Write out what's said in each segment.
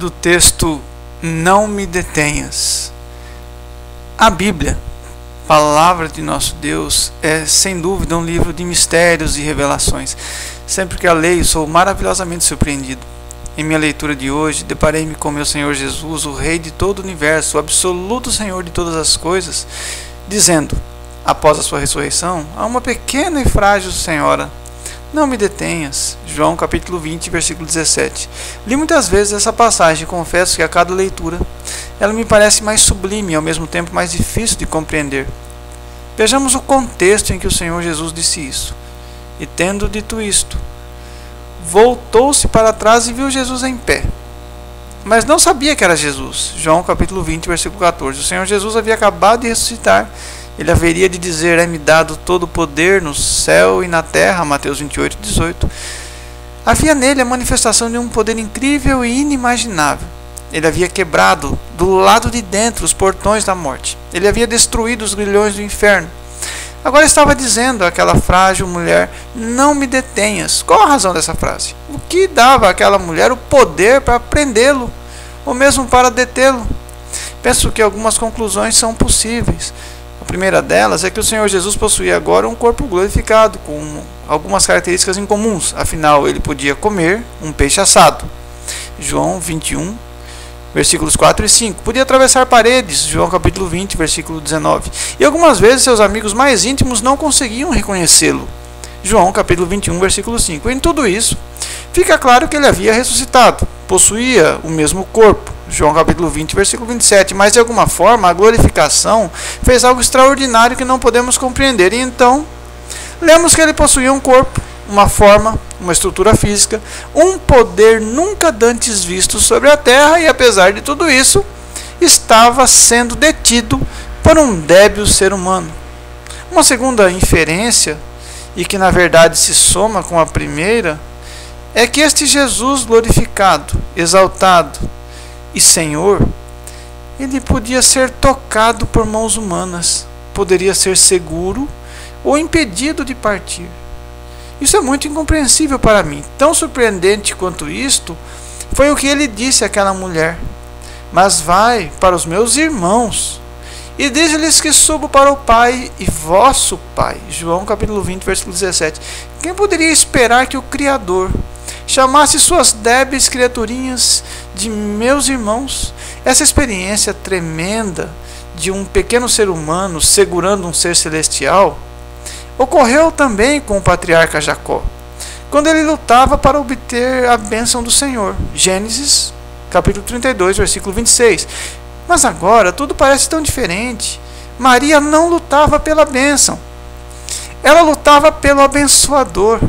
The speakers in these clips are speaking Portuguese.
do texto Não me detenhas. A Bíblia, palavra de nosso Deus, é sem dúvida um livro de mistérios e revelações. Sempre que a leio, sou maravilhosamente surpreendido. Em minha leitura de hoje, deparei-me com meu Senhor Jesus, o Rei de todo o universo, o absoluto Senhor de todas as coisas, dizendo, após a sua ressurreição, a uma pequena e frágil senhora: não me detenhas. João capítulo 20, versículo 17. Li muitas vezes essa passagem e confesso que a cada leitura ela me parece mais sublime e ao mesmo tempo mais difícil de compreender. Vejamos o contexto em que o Senhor Jesus disse isso. E tendo dito isto, voltou-se para trás e viu Jesus em pé. Mas não sabia que era Jesus. João capítulo 20, versículo 14. O Senhor Jesus havia acabado de ressuscitar. Ele haveria de dizer: é-me dado todo o poder no céu e na terra. Mateus 28, 18. Havia nele a manifestação de um poder incrível e inimaginável. Ele havia quebrado do lado de dentro os portões da morte. Ele havia destruído os grilhões do inferno. Agora estava dizendo àquela frágil mulher: não me detenhas. Qual a razão dessa frase? O que dava àquela mulher o poder para prendê-lo, ou mesmo para detê-lo? Penso que algumas conclusões são possíveis. A primeira delas é que o Senhor Jesus possuía agora um corpo glorificado, com algumas características incomuns. Afinal, ele podia comer um peixe assado. João 21, versículos 4 e 5. Podia atravessar paredes. João capítulo 20, versículo 19. E algumas vezes seus amigos mais íntimos não conseguiam reconhecê-lo. João capítulo 21, versículo 5. Em tudo isso, fica claro que ele havia ressuscitado. Possuía o mesmo corpo. João capítulo 20, versículo 27. Mas de alguma forma a glorificação fez algo extraordinário que não podemos compreender. E então, lemos que ele possuía um corpo, uma forma, uma estrutura física, um poder nunca dantes visto sobre a terra, e apesar de tudo isso, estava sendo detido por um débil ser humano. Uma segunda inferência, e que na verdade se soma com a primeira, é que este Jesus glorificado, exaltado e Senhor, ele podia ser tocado por mãos humanas, poderia ser seguro ou impedido de partir. Isso é muito incompreensível para mim. Tão surpreendente quanto isto foi o que ele disse àquela mulher: mas vai para os meus irmãos e diz-lhes que subo para o Pai e vosso Pai. João capítulo 20, versículo 17. Quem poderia esperar que o Criador chamasse suas débeis criaturinhas de meus irmãos? Essa experiência tremenda de um pequeno ser humano segurando um ser celestial ocorreu também com o patriarca Jacó, quando ele lutava para obter a bênção do Senhor. Gênesis capítulo 32, versículo 26. Mas agora tudo parece tão diferente. Maria não lutava pela bênção, ela lutava pelo abençoador.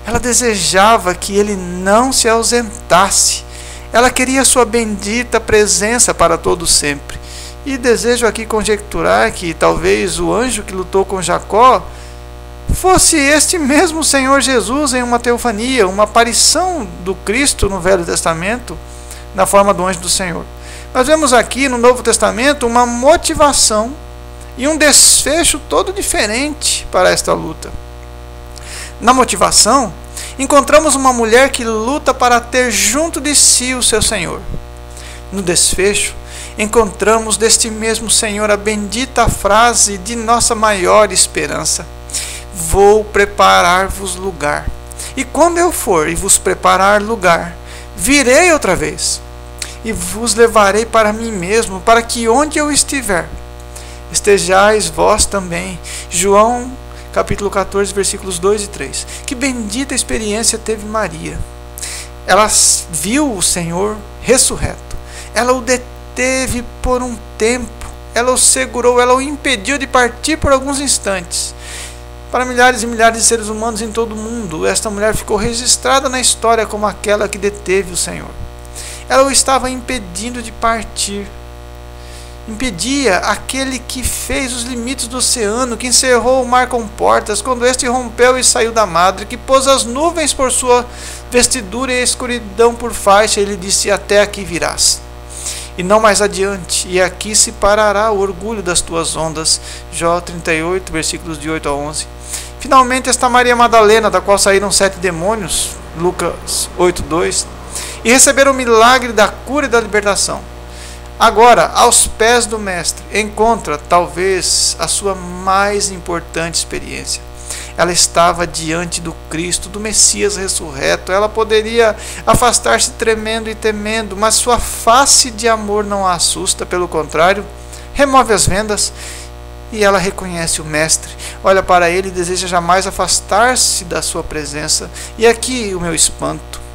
Ela desejava que ele não se ausentasse. Ela queria sua bendita presença para todo sempre. E desejo aqui conjecturar que talvez o anjo que lutou com Jacó fosse este mesmo Senhor Jesus em uma teofania, uma aparição do Cristo no Velho Testamento, na forma do anjo do Senhor. Nós vemos aqui no Novo Testamento uma motivação e um desfecho todo diferente para esta luta. Na motivação, encontramos uma mulher que luta para ter junto de si o seu Senhor. No desfecho, encontramos deste mesmo Senhor a bendita frase de nossa maior esperança: vou preparar-vos lugar. E quando eu for e vos preparar lugar, virei outra vez e vos levarei para mim mesmo, para que onde eu estiver, estejais vós também. João capítulo 14, versículos 2 e 3. Que bendita experiência teve Maria. Ela viu o Senhor ressurreto. Ela o deteve por um tempo. Ela o segurou, ela o impediu de partir por alguns instantes. Para milhares e milhares de seres humanos em todo o mundo, esta mulher ficou registrada na história como aquela que deteve o Senhor. Ela o estava impedindo de partir. Impedia aquele que fez os limites do oceano, que encerrou o mar com portas, quando este rompeu e saiu da madre, que pôs as nuvens por sua vestidura e a escuridão por faixa. Ele disse: até aqui virás, e não mais adiante, e aqui se parará o orgulho das tuas ondas. Jó 38, versículos de 8 a 11. Finalmente, esta Maria Madalena, da qual saíram 7 demônios, Lucas 8, 2, e receber o milagre da cura e da libertação. Agora, aos pés do Mestre, encontra talvez a sua mais importante experiência. Ela estava diante do Cristo, do Messias ressurreto. Ela poderia afastar-se tremendo e temendo, mas sua face de amor não a assusta, pelo contrário, remove as vendas e ela reconhece o Mestre, olha para ele e deseja jamais afastar-se da sua presença. E aqui o meu espanto.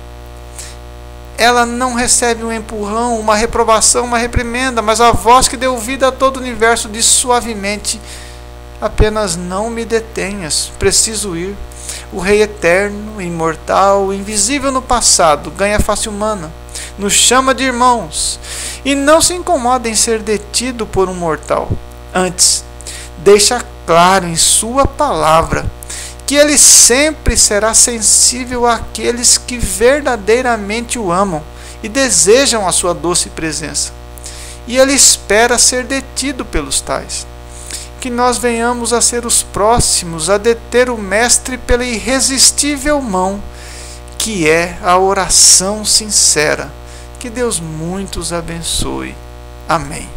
Ela não recebe um empurrão, uma reprovação, uma reprimenda, mas a voz que deu vida a todo o universo diz suavemente: apenas não me detenhas, preciso ir. O Rei eterno, imortal, invisível no passado, ganha face humana, nos chama de irmãos, e não se incomoda em ser detido por um mortal. Antes, deixa claro em sua palavra que ele sempre será sensível àqueles que verdadeiramente o amam e desejam a sua doce presença. E ele espera ser detido pelos tais. Que nós venhamos a ser os próximos a deter o Mestre pela irresistível mão, que é a oração sincera. Que Deus muito os abençoe. Amém.